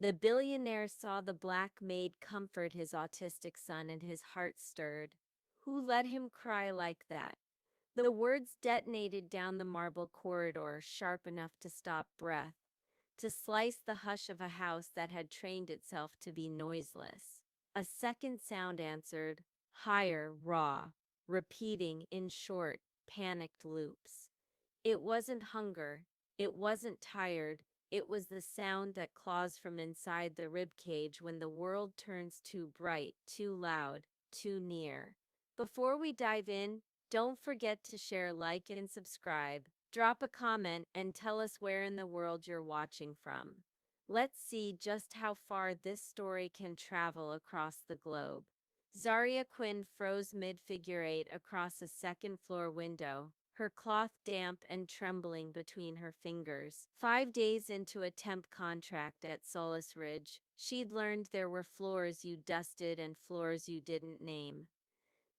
The billionaire saw the black maid comfort his autistic son and his heart stirred. Who let him cry like that? The words detonated down the marble corridor, sharp enough to stop breath, to slice the hush of a house that had trained itself to be noiseless. A second sound answered, higher, raw, repeating in short, panicked loops. It wasn't hunger, it wasn't tired, it was the sound that claws from inside the ribcage when the world turns too bright, too loud, too near. Before we dive in, don't forget to share, like, and subscribe. Drop a comment and tell us where in the world you're watching from. Let's see just how far this story can travel across the globe. Zaria Quinn froze mid-figure eight across a second-floor window, her cloth damp and trembling between her fingers. 5 days into a temp contract at Solace Ridge, she'd learned there were floors you dusted and floors you didn't name.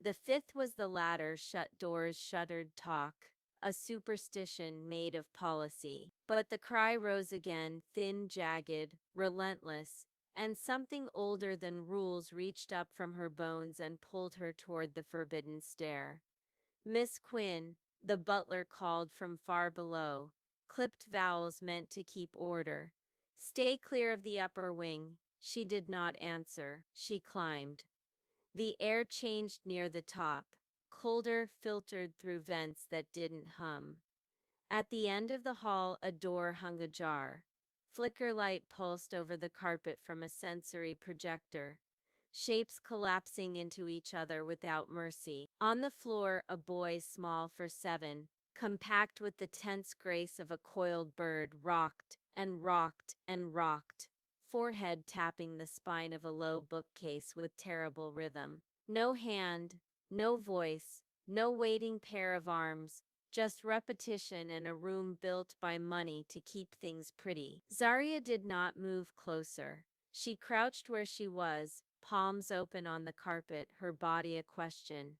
The fifth was the latter, shut doors, shuttered talk, a superstition made of policy. But the cry rose again, thin, jagged, relentless, and something older than rules reached up from her bones and pulled her toward the forbidden stair. Miss Quinn, the butler called from far below, clipped vowels meant to keep order. Stay clear of the upper wing. She did not answer. She climbed. The air changed near the top, colder, filtered through vents that didn't hum. At the end of the hall, a door hung ajar. Flicker light pulsed over the carpet from a sensory projector, shapes collapsing into each other without mercy. On the floor, a boy small for 7, compact with the tense grace of a coiled bird, rocked and rocked and rocked, forehead tapping the spine of a low bookcase with terrible rhythm. No hand, no voice, no waiting pair of arms, just repetition in a room built by money to keep things pretty. Zaria did not move closer. She crouched where she was, palms open on the carpet, her body a question.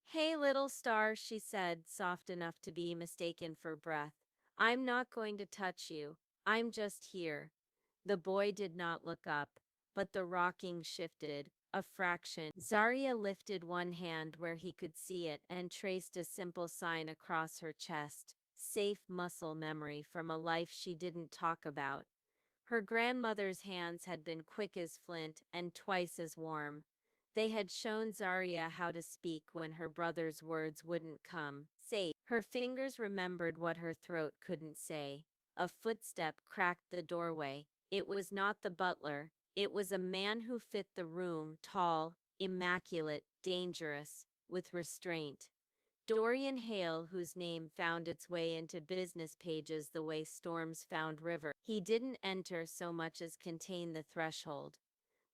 Hey, little star, she said, soft enough to be mistaken for breath. I'm not going to touch you. I'm just here. The boy did not look up, but the rocking shifted, a fraction. Zaria lifted one hand where he could see it and traced a simple sign across her chest. Safe muscle memory from a life she didn't talk about. Her grandmother's hands had been quick as flint and twice as warm. They had shown Zaria how to speak when her brother's words wouldn't come. Safe. Her fingers remembered what her throat couldn't say. A footstep cracked the doorway. It was not the butler. It was a man who fit the room, tall, immaculate, dangerous, with restraint. Dorian Hale, whose name found its way into business pages the way storms found river. He didn't enter so much as contain the threshold.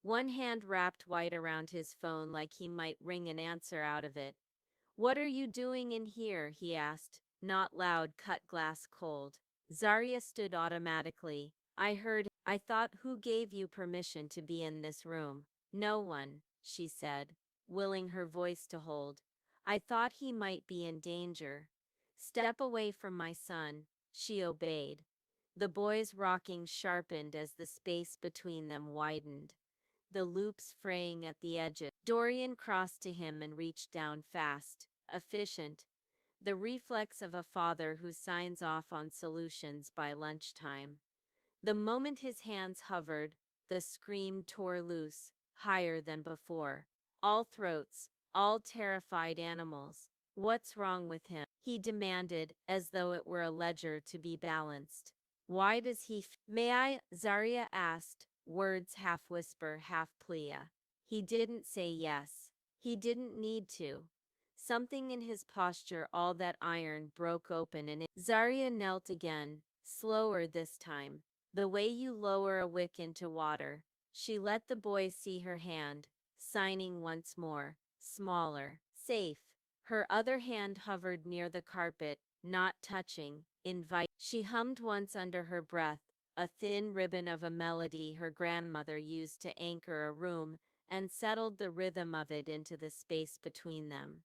One hand wrapped white around his phone like he might wring an answer out of it. What are you doing in here? He asked, not loud, cut glass cold. Zaria stood automatically. I thought, who gave you permission to be in this room? No one, she said, willing her voice to hold. I thought he might be in danger. Step away from my son. She obeyed. The boy's rocking sharpened as the space between them widened, the loops fraying at the edges. Dorian crossed to him and reached down fast, efficient, the reflex of a father who signs off on solutions by lunchtime. The moment his hands hovered, the scream tore loose, higher than before. All throats, all terrified animals. What's wrong with him? He demanded, as though it were a ledger to be balanced. Why does he May I? Zaria asked, words half whisper, half plea. He didn't say yes. He didn't need to. Something in his posture, all that iron, broke open and Zaria knelt again, slower this time. The way you lower a wick into water. She let the boy see her hand, signing once more, smaller, safe. Her other hand hovered near the carpet, not touching, invite. She hummed once under her breath, a thin ribbon of a melody her grandmother used to anchor a room, and settled the rhythm of it into the space between them.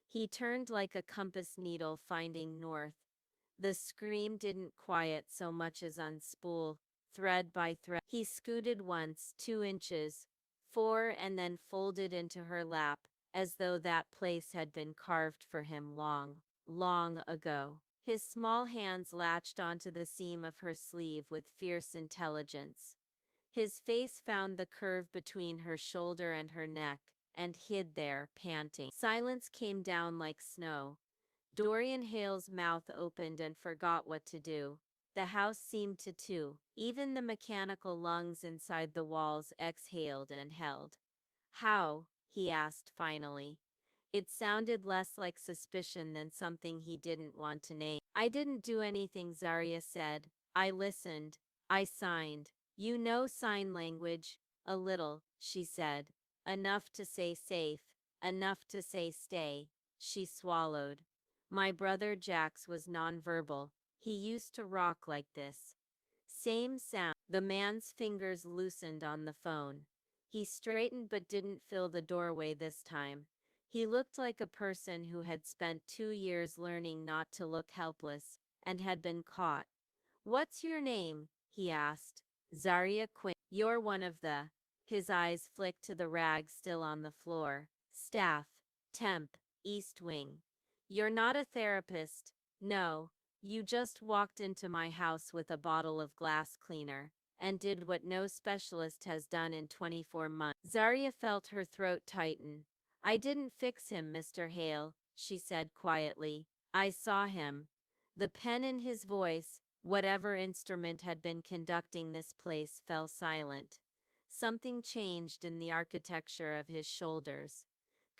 He turned like a compass needle finding north. The scream didn't quiet so much as unspool, thread by thread. He scooted once, 2 inches, four, and then folded into her lap, as though that place had been carved for him long, long ago. His small hands latched onto the seam of her sleeve with fierce intelligence. His face found the curve between her shoulder and her neck, and hid there, panting. Silence came down like snow. Dorian Hale's mouth opened and forgot what to do. The house seemed to too. Even the mechanical lungs inside the walls exhaled and held. How? He asked finally. It sounded less like suspicion than something he didn't want to name. I didn't do anything, Zarya said. I listened. I signed. You know sign language? A little, she said. Enough to say safe. Enough to say stay. She swallowed. My brother Jax was nonverbal. He used to rock like this. Same sound. The man's fingers loosened on the phone. He straightened but didn't fill the doorway this time. He looked like a person who had spent 2 years learning not to look helpless, and had been caught. What's your name? He asked. Zarya Quinn. You're one of the. His eyes flicked to the rag still on the floor. Staff. Temp. East Wing. You're not a therapist. No. You just walked into my house with a bottle of glass cleaner, and did what no specialist has done in 24 months. Zarya felt her throat tighten. I didn't fix him, Mr. Hale, she said quietly. I saw him. The pen in his voice, whatever instrument had been conducting this place, fell silent. Something changed in the architecture of his shoulders.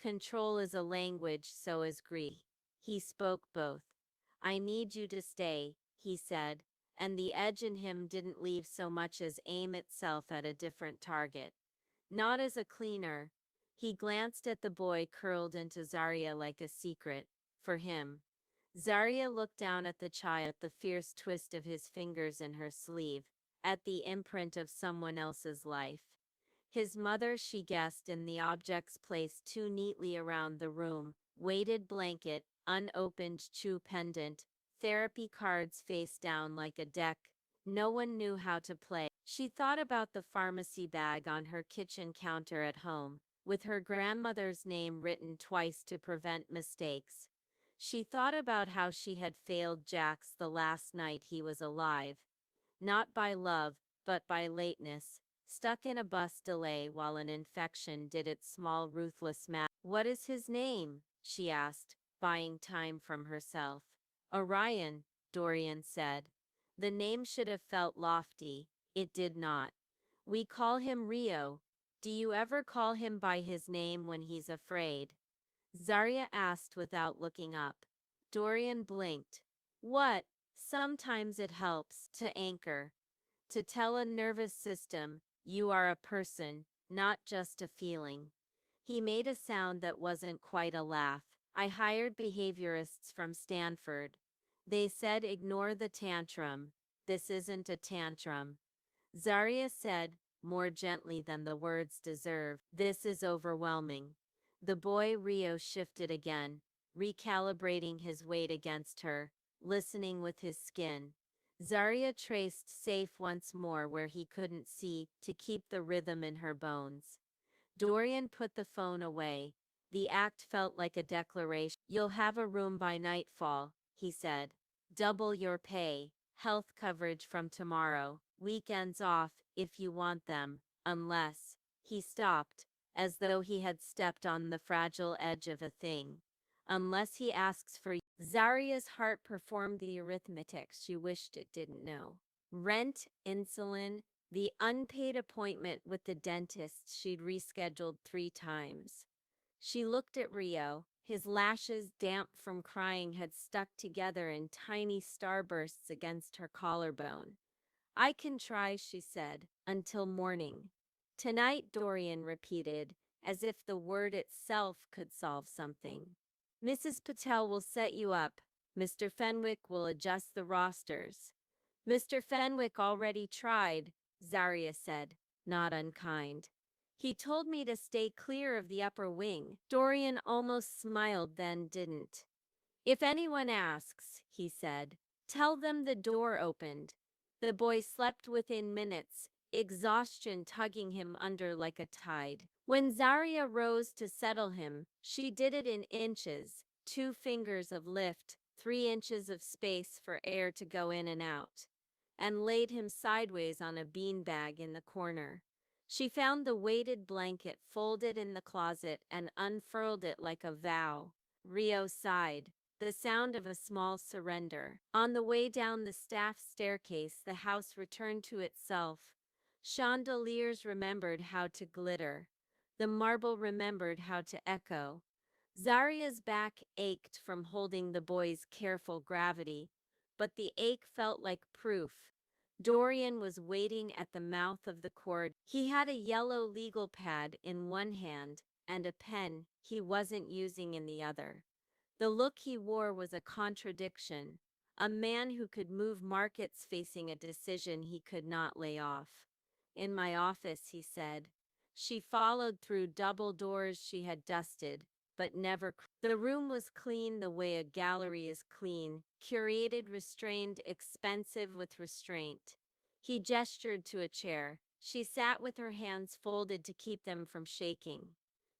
Control is a language, so is grief. He spoke both. I need you to stay, he said, and the edge in him didn't leave so much as aim itself at a different target. Not as a cleaner. He glanced at the boy curled into Zarya like a secret, for him. Zarya looked down at the child, the fierce twist of his fingers in her sleeve, at the imprint of someone else's life. His mother, she guessed, in the objects placed too neatly around the room, weighted blanket, unopened chew pendant, therapy cards face down like a deck. No one knew how to play. She thought about the pharmacy bag on her kitchen counter at home, with her grandmother's name written twice to prevent mistakes. She thought about how she had failed Jax the last night he was alive. Not by love, but by lateness, stuck in a bus delay while an infection did its small ruthless math. What is his name? She asked, buying time from herself. Orion, Dorian said. The name should have felt lofty. It did not. We call him Rio. Do you ever call him by his name when he's afraid? Zarya asked without looking up. Dorian blinked. What? Sometimes it helps to anchor. To tell a nervous system, you are a person, not just a feeling. He made a sound that wasn't quite a laugh. I hired behaviorists from Stanford. They said ignore the tantrum. This isn't a tantrum. Zarya said, more gently than the words deserved, this is overwhelming. The boy Rio shifted again, recalibrating his weight against her, listening with his skin. Zarya traced safe once more where he couldn't see, to keep the rhythm in her bones. Dorian put the phone away. The act felt like a declaration. You'll have a room by nightfall, he said. Double your pay, health coverage from tomorrow, weekends off, if you want them, unless. He stopped, as though he had stepped on the fragile edge of a thing. Unless he asks for you. Zarya's heart performed the arithmetic she wished it didn't know. Rent, insulin, the unpaid appointment with the dentist she'd rescheduled 3 times. She looked at Rio. His lashes, damp from crying, had stuck together in tiny starbursts against her collarbone. I can try, she said, until morning. Tonight, Dorian repeated, as if the word itself could solve something. Mrs. Patel will set you up. Mr. Fenwick will adjust the rosters. Mr. Fenwick already tried, Zarya said, not unkind. He told me to stay clear of the upper wing. Dorian almost smiled, then didn't. If anyone asks, he said, tell them the door opened. The boy slept within minutes, exhaustion tugging him under like a tide. When Zaria rose to settle him, she did it in inches, 2 fingers of lift, 3 inches of space for air to go in and out, and laid him sideways on a beanbag in the corner. She found the weighted blanket folded in the closet and unfurled it like a vow. Rio sighed, the sound of a small surrender. On the way down the staff staircase, the house returned to itself. Chandeliers remembered how to glitter. The marble remembered how to echo. Zaria's back ached from holding the boy's careful gravity, but the ache felt like proof. Dorian was waiting at the mouth of the corridor. He had a yellow legal pad in one hand and a pen he wasn't using in the other. The look he wore was a contradiction, a man who could move markets facing a decision he could not lay off. In my office, he said. She followed through double doors she had dusted, but never. The room was clean the way a gallery is clean, curated, restrained, expensive with restraint. He gestured to a chair. She sat with her hands folded to keep them from shaking.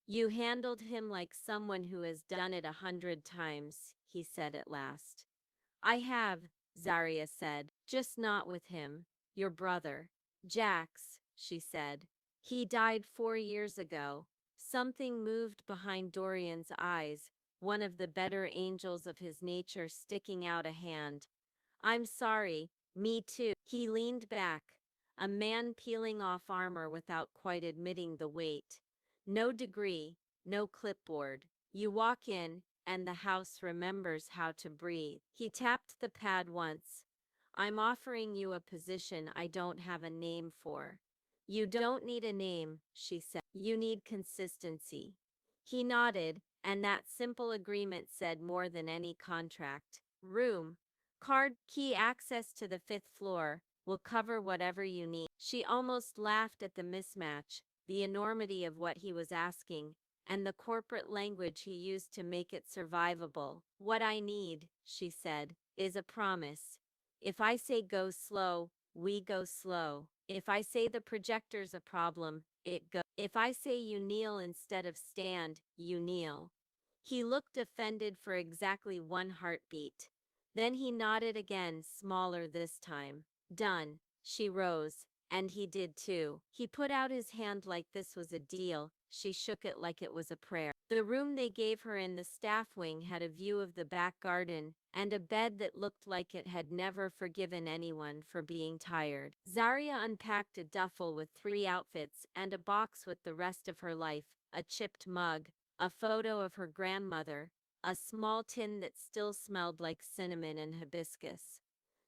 You handled him like someone who has done it 100 times, he said at last. I have, Zaria said, just not with him. Your brother. Jax, she said. He died 4 years ago. Something moved behind Dorian's eyes, one of the better angels of his nature sticking out a hand. I'm sorry, me too. He leaned back, a man peeling off armor without quite admitting the weight. No degree, no clipboard. You walk in, and the house remembers how to breathe. He tapped the pad once. I'm offering you a position I don't have a name for. You don't need a name, she said. You need consistency. He nodded, and that simple agreement said more than any contract. Room. Card key access to the 5th floor. Will cover whatever you need. She almost laughed at the mismatch, the enormity of what he was asking, and the corporate language he used to make it survivable. What I need, she said, is a promise. If I say go slow, we go slow. If I say the projector's a problem, it goes. If I say you kneel instead of stand, you kneel. He looked offended for exactly one heartbeat. Then he nodded again, smaller this time. Done. She rose, and he did too. He put out his hand like this was a deal. She shook it like it was a prayer. The room they gave her in the staff wing had a view of the back garden, and a bed that looked like it had never forgiven anyone for being tired. Zaria unpacked a duffel with 3 outfits and a box with the rest of her life, a chipped mug, a photo of her grandmother, a small tin that still smelled like cinnamon and hibiscus.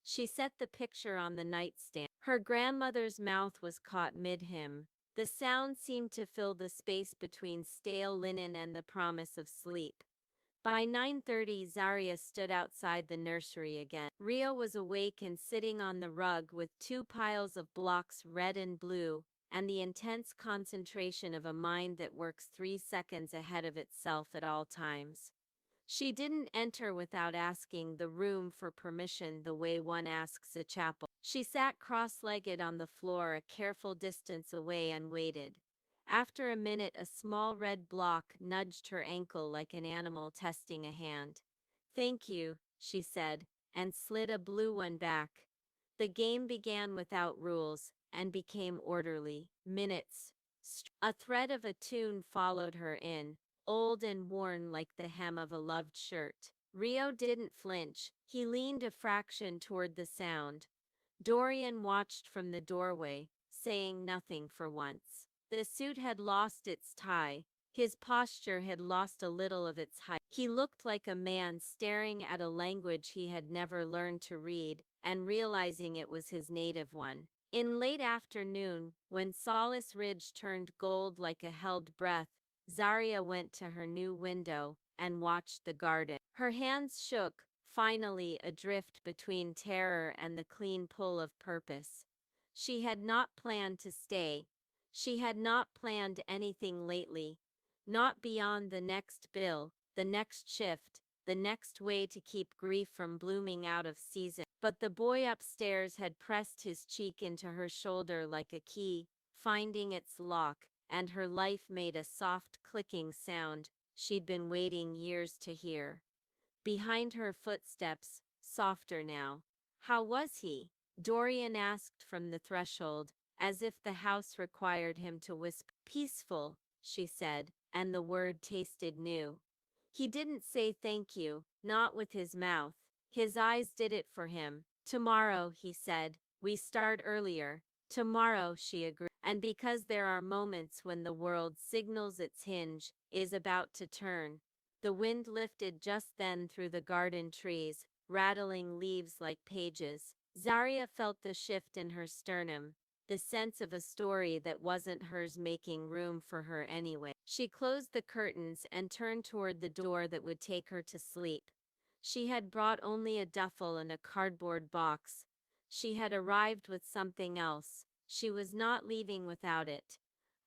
She set the picture on the nightstand. Her grandmother's mouth was caught mid-hymn. The sound seemed to fill the space between stale linen and the promise of sleep. By 9:30, Zaria stood outside the nursery again. Rio was awake and sitting on the rug with 2 piles of blocks, red and blue, and the intense concentration of a mind that works 3 seconds ahead of itself at all times. She didn't enter without asking the room for permission the way one asks a chapel. She sat cross-legged on the floor a careful distance away and waited. After a minute, a small red block nudged her ankle like an animal testing a hand. Thank you, she said, and slid a blue one back. The game began without rules and became orderly. Minutes. A thread of a tune followed her in, old and worn like the hem of a loved shirt. Rio didn't flinch. He leaned a fraction toward the sound. Dorian watched from the doorway, saying nothing for once. The suit had lost its tie. His posture had lost a little of its height. He looked like a man staring at a language he had never learned to read and realizing it was his native one. In late afternoon, when Solace Ridge turned gold like a held breath, Zaria went to her new window and watched the garden. Her hands shook, finally adrift between terror and the clean pull of purpose. She had not planned to stay. She had not planned anything lately, not beyond the next bill, the next shift, the next way to keep grief from blooming out of season. But the boy upstairs had pressed his cheek into her shoulder like a key, finding its lock, and her life made a soft clicking sound she'd been waiting years to hear. Behind her footsteps, softer now. How was he? Dorian asked from the threshold, as if the house required him to whisper. Peaceful, she said, and the word tasted new. He didn't say thank you, not with his mouth. His eyes did it for him. Tomorrow, he said, we start earlier. Tomorrow, she agreed. And because there are moments when the world signals its hinge is about to turn, the wind lifted just then through the garden trees, rattling leaves like pages. Zaria felt the shift in her sternum, the sense of a story that wasn't hers making room for her anyway. She closed the curtains and turned toward the door that would take her to sleep. She had brought only a duffel and a cardboard box. She had arrived with something else. She was not leaving without it.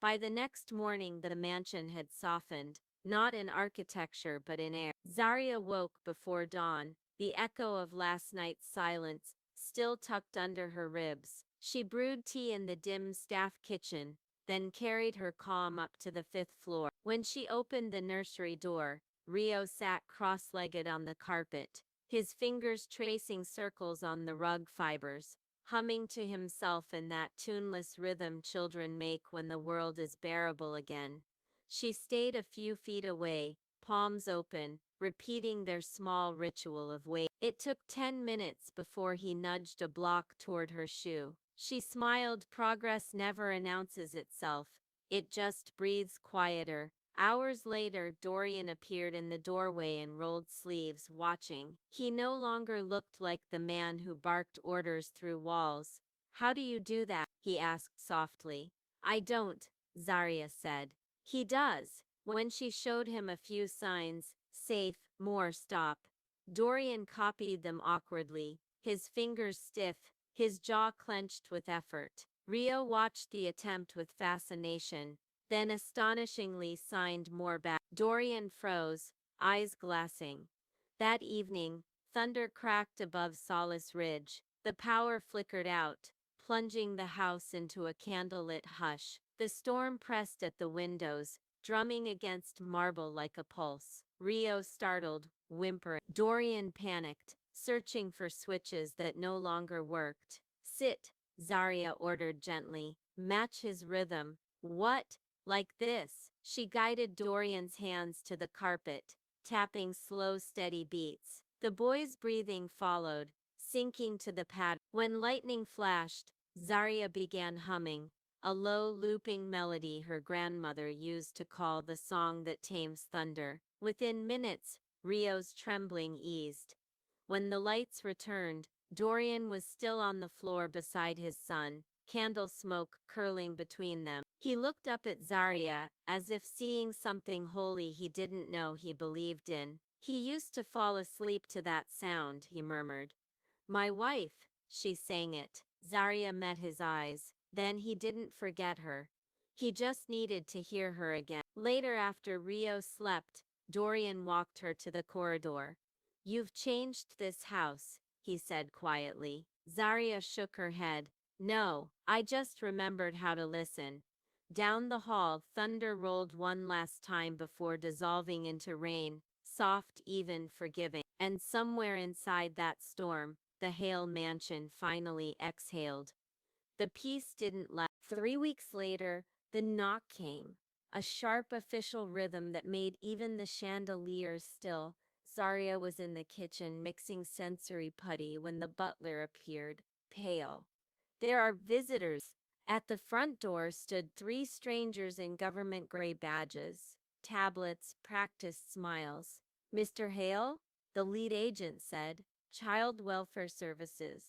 By the next morning the mansion had softened, not in architecture but in air. Zaria woke before dawn, the echo of last night's silence still tucked under her ribs. She brewed tea in the dim staff kitchen, then carried her calm up to the 5th floor. When she opened the nursery door, Rio sat cross-legged on the carpet, his fingers tracing circles on the rug fibers, humming to himself in that tuneless rhythm children make when the world is bearable again. She stayed a few feet away, palms open, repeating their small ritual of wait. It took 10 minutes before he nudged a block toward her shoe. She smiled. Progress never announces itself. It just breathes quieter. Hours later, Dorian appeared in the doorway in rolled sleeves, watching. He no longer looked like the man who barked orders through walls. How do you do that? He asked softly. I don't, Zaria said. He does. When she showed him a few signs, safe, more, stop. Dorian copied them awkwardly, his fingers stiff, his jaw clenched with effort. Rio watched the attempt with fascination, then astonishingly signed more back. Dorian froze, eyes glassing. That evening, thunder cracked above Solace Ridge. The power flickered out, plunging the house into a candlelit hush. The storm pressed at the windows, drumming against marble like a pulse. Rio startled, whimpering. Dorian panicked, searching for switches that no longer worked. Sit, Zaria ordered gently. Match his rhythm. What? Like this? She guided Dorian's hands to the carpet, tapping slow, steady beats. The boy's breathing followed, sinking to the pad. When lightning flashed, Zaria began humming, a low looping melody her grandmother used to call the song that tames thunder. Within minutes, Rio's trembling eased. When the lights returned, Dorian was still on the floor beside his son, candle smoke curling between them. He looked up at Zaria, as if seeing something holy he didn't know he believed in. He used to fall asleep to that sound, he murmured. My wife, she sang it. Zaria met his eyes. Then he didn't forget her. He just needed to hear her again. Later, after Rio slept, Dorian walked her to the corridor. You've changed this house, he said quietly. Zaria shook her head. No, I just remembered how to listen. Down the hall, thunder rolled one last time before dissolving into rain, soft, even, forgiving. And somewhere inside that storm, the Hale mansion finally exhaled. The peace didn't last. 3 weeks later, the knock came, a sharp official rhythm that made even the chandeliers still. Zaria was in the kitchen mixing sensory putty when the butler appeared, pale. There are visitors. At the front door stood 3 strangers in government gray badges, tablets, practiced smiles. Mr. Hale? The lead agent said. Child Welfare Services.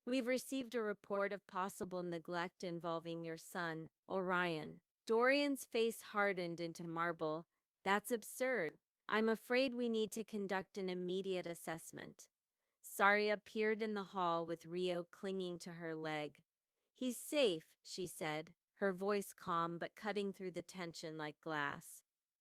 We've received a report of possible neglect involving your son, Orion. Dorian's face hardened into marble. That's absurd. I'm afraid we need to conduct an immediate assessment. Saria peered in the hall with Rio clinging to her leg. He's safe, she said, her voice calm but cutting through the tension like glass.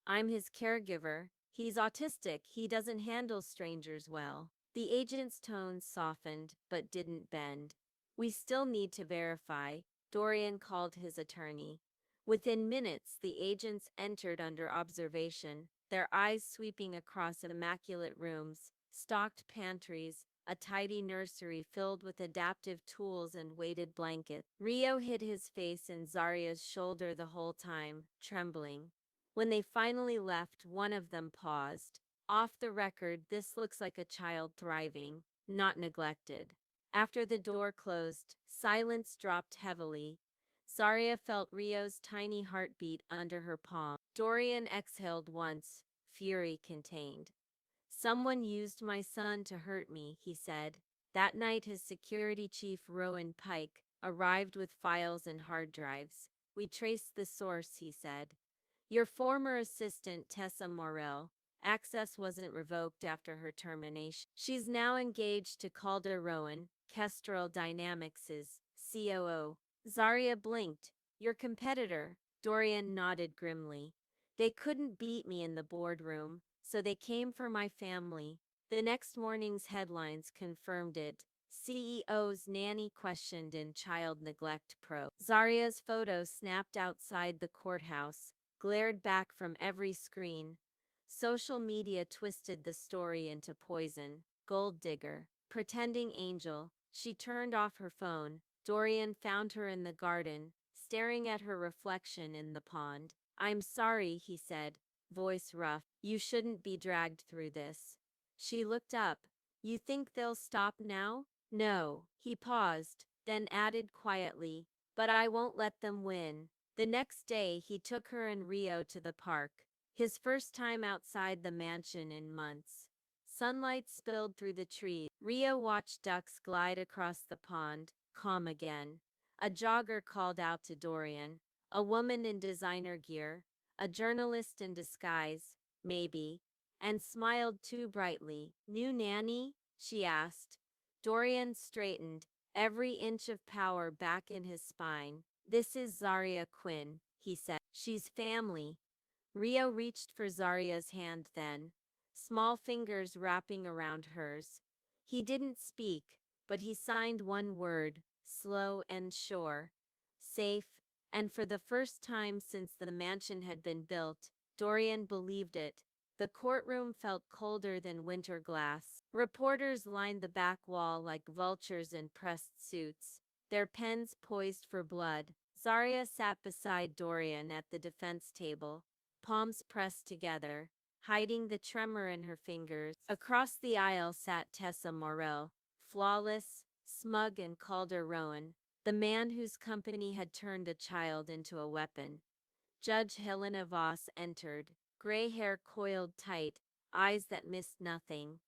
I'm his caregiver, He's autistic. He doesn't handle strangers well. The agent's tone softened, but didn't bend. We still need to verify, Dorian called his attorney. Within minutes, the agents entered under observation, their eyes sweeping across immaculate rooms, stocked pantries, a tidy nursery filled with adaptive tools and weighted blankets. Rio hid his face in Zarya's shoulder the whole time, trembling. When they finally left, one of them paused. Off the record, this looks like a child thriving, not neglected. After the door closed, silence dropped heavily. Zarya felt Rio's tiny heartbeat under her palm. Dorian exhaled once, fury contained. Someone used my son to hurt me, he said. That night, his security chief, Rowan Pike, arrived with files and hard drives. We traced the source, he said. Your former assistant, Tessa Morel. Access wasn't revoked after her termination. She's now engaged to Calder Rowan, Kestrel Dynamics' COO. Zarya blinked. Your competitor, Dorian nodded grimly. They couldn't beat me in the boardroom, so they came for my family. The next morning's headlines confirmed it. CEO's nanny questioned in child neglect probe. Zarya's photo snapped outside the courthouse, glared back from every screen. Social media twisted the story into poison. Gold digger, pretending angel. She turned off her phone. Dorian found her in the garden, staring at her reflection in the pond. I'm sorry, he said, voice rough. You shouldn't be dragged through this. She looked up. You think they'll stop now? No. He paused, then added quietly, but I won't let them win. The next day, he took her and Rio to the park, his first time outside the mansion in months. Sunlight spilled through the trees. Rio watched ducks glide across the pond, calm again. A jogger called out to Dorian, a woman in designer gear, a journalist in disguise, maybe, and smiled too brightly. New nanny? She asked. Dorian straightened, every inch of power back in his spine. This is Zarya Quinn, he said. She's family. Rio reached for Zarya's hand then, small fingers wrapping around hers. He didn't speak, but he signed one word, slow and sure. Safe, and for the first time since the mansion had been built, Dorian believed it. The courtroom felt colder than winter glass. Reporters lined the back wall like vultures in pressed suits, their pens poised for blood. Zarya sat beside Dorian at the defense table, palms pressed together, hiding the tremor in her fingers. Across the aisle sat Tessa Morel, flawless, smug and Calder Rowan, the man whose company had turned a child into a weapon. Judge Helena Voss entered, gray hair coiled tight, eyes that missed nothing.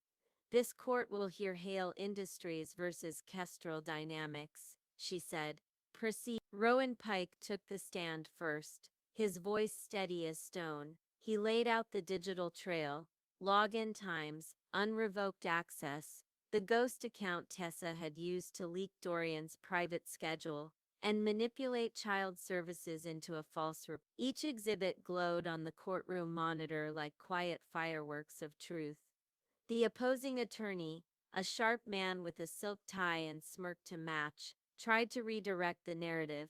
This court will hear Hale Industries versus Kestrel Dynamics, she said. Proceed. Rowan Pike took the stand first, his voice steady as stone. He laid out the digital trail, login times, unrevoked access, the ghost account Tessa had used to leak Dorian's private schedule and manipulate child services into a false report. Each exhibit glowed on the courtroom monitor like quiet fireworks of truth. The opposing attorney, a sharp man with a silk tie and smirk to match, tried to redirect the narrative.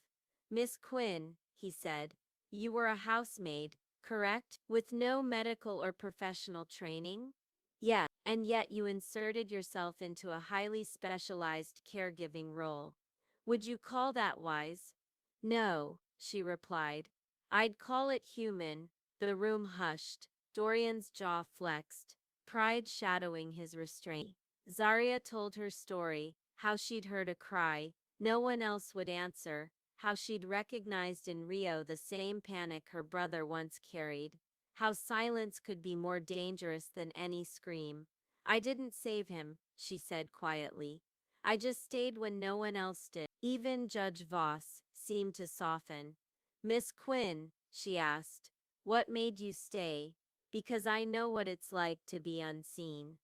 Miss Quinn, he said, you were a housemaid, correct? With no medical or professional training? Yes, and yet you inserted yourself into a highly specialized caregiving role. Would you call that wise? No, she replied. I'd call it human. The room hushed. Dorian's jaw flexed, pride shadowing his restraint. Zarya told her story, how she'd heard a cry, no one else would answer, how she'd recognized in Rio the same panic her brother once carried, how silence could be more dangerous than any scream. I didn't save him, she said quietly. I just stayed when no one else did. Even Judge Voss seemed to soften. Miss Quinn, she asked, what made you stay? Because I know what it's like to be unseen.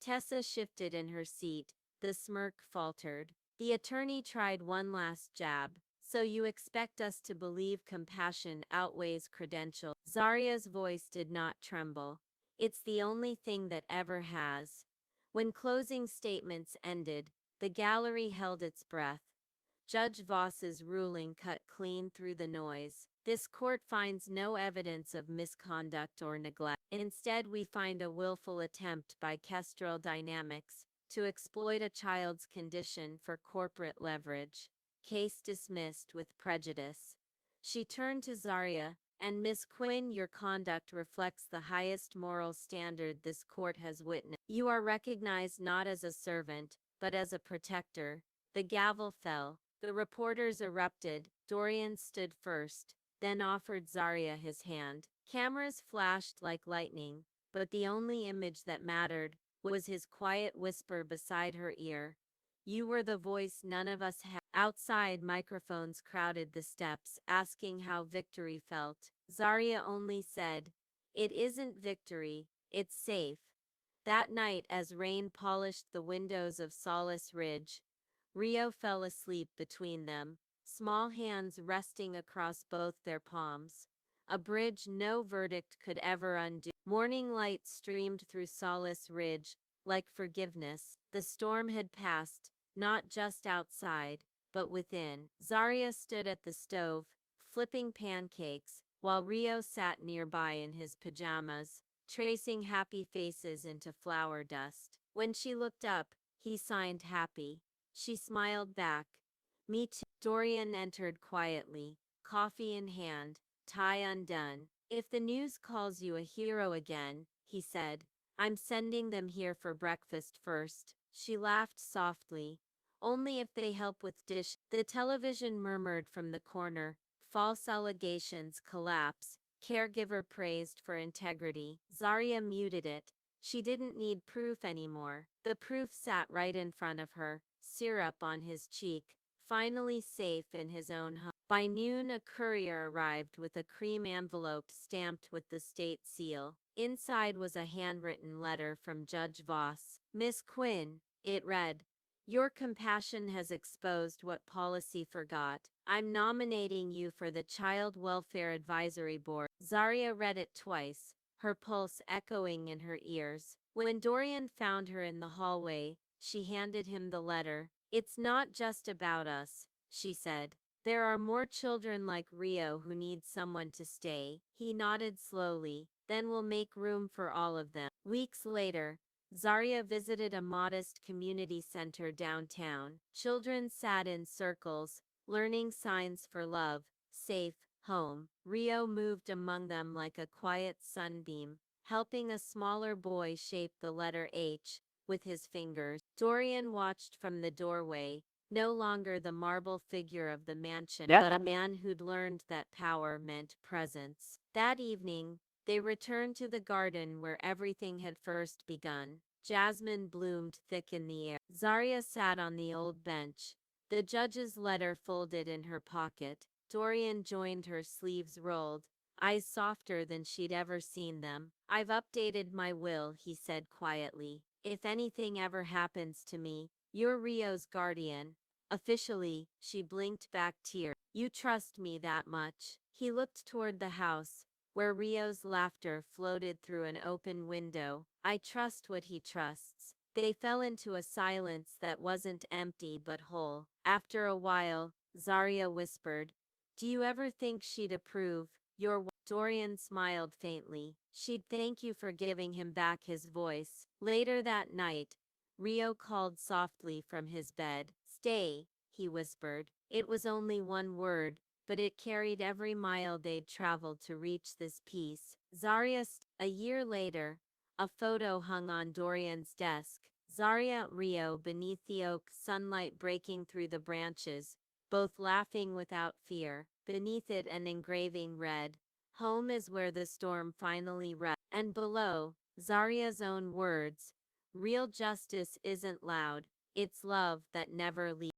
Tessa shifted in her seat. The smirk faltered. The attorney tried one last jab. So you expect us to believe compassion outweighs credential? Zarya's voice did not tremble. It's the only thing that ever has. When closing statements ended, the gallery held its breath. Judge Voss's ruling cut clean through the noise. This court finds no evidence of misconduct or neglect. Instead, we find a willful attempt by Kestrel Dynamics to exploit a child's condition for corporate leverage. Case dismissed with prejudice. She turned to Zarya, and Miss Quinn, your conduct reflects the highest moral standard this court has witnessed. You are recognized not as a servant, but as a protector. The gavel fell. The reporters erupted. Dorian stood first, then offered Zarya his hand. Cameras flashed like lightning, but the only image that mattered was his quiet whisper beside her ear. You were the voice none of us had. Outside, microphones crowded the steps, asking how victory felt. Zarya only said, "It isn't victory, it's safe." That night, as rain polished the windows of Solace Ridge, Rio fell asleep between them, small hands resting across both their palms. A bridge no verdict could ever undo. Morning light streamed through Solace Ridge, like forgiveness. The storm had passed, not just outside, but within. Zarya stood at the stove, flipping pancakes, while Rio sat nearby in his pajamas, tracing happy faces into flour dust. When she looked up, he signed happy. She smiled back. Me too. Dorian entered quietly, coffee in hand, tie undone. If the news calls you a hero again, he said, I'm sending them here for breakfast first. She laughed softly. Only if they help with dish. The television murmured from the corner. False allegations collapse. Caregiver praised for integrity. Zarya muted it. She didn't need proof anymore. The proof sat right in front of her, syrup on his cheek, finally safe in his own home. By noon, a courier arrived with a cream envelope stamped with the state seal. Inside was a handwritten letter from Judge Voss. Miss Quinn, it read, your compassion has exposed what policy forgot. I'm nominating you for the Child Welfare Advisory Board. Zarya read it twice, her pulse echoing in her ears. When Dorian found her in the hallway, she handed him the letter. It's not just about us, she said. There are more children like Rio who need someone to stay. He nodded slowly. Then we'll make room for all of them. Weeks later, Zarya visited a modest community center downtown. Children sat in circles, learning signs for love, safe, home. Rio moved among them like a quiet sunbeam, helping a smaller boy shape the letter H with his fingers. Dorian watched from the doorway, no longer the marble figure of the mansion, but a man who'd learned that power meant presence. That evening, they returned to the garden where everything had first begun. Jasmine bloomed thick in the air. Zarya sat on the old bench, the judge's letter folded in her pocket. Dorian joined her, sleeves rolled, eyes softer than she'd ever seen them. I've updated my will, he said quietly. If anything ever happens to me, you're Rio's guardian. Officially, she blinked back tears. You trust me that much? He looked toward the house, where Rio's laughter floated through an open window. I trust what he trusts. They fell into a silence that wasn't empty but whole. After a while, Zarya whispered, do you ever think she'd approve? Dorian smiled faintly. She'd thank you for giving him back his voice. Later that night, Rio called softly from his bed. Stay, he whispered. It was only one word, but it carried every mile they'd traveled to reach this peace. A year later, a photo hung on Dorian's desk. Zarya, Rio beneath the oak, sunlight breaking through the branches, both laughing without fear. Beneath it, an engraving read, Home is where the storm finally rests. And below, Zarya's own words, real justice isn't loud, it's love that never leaves.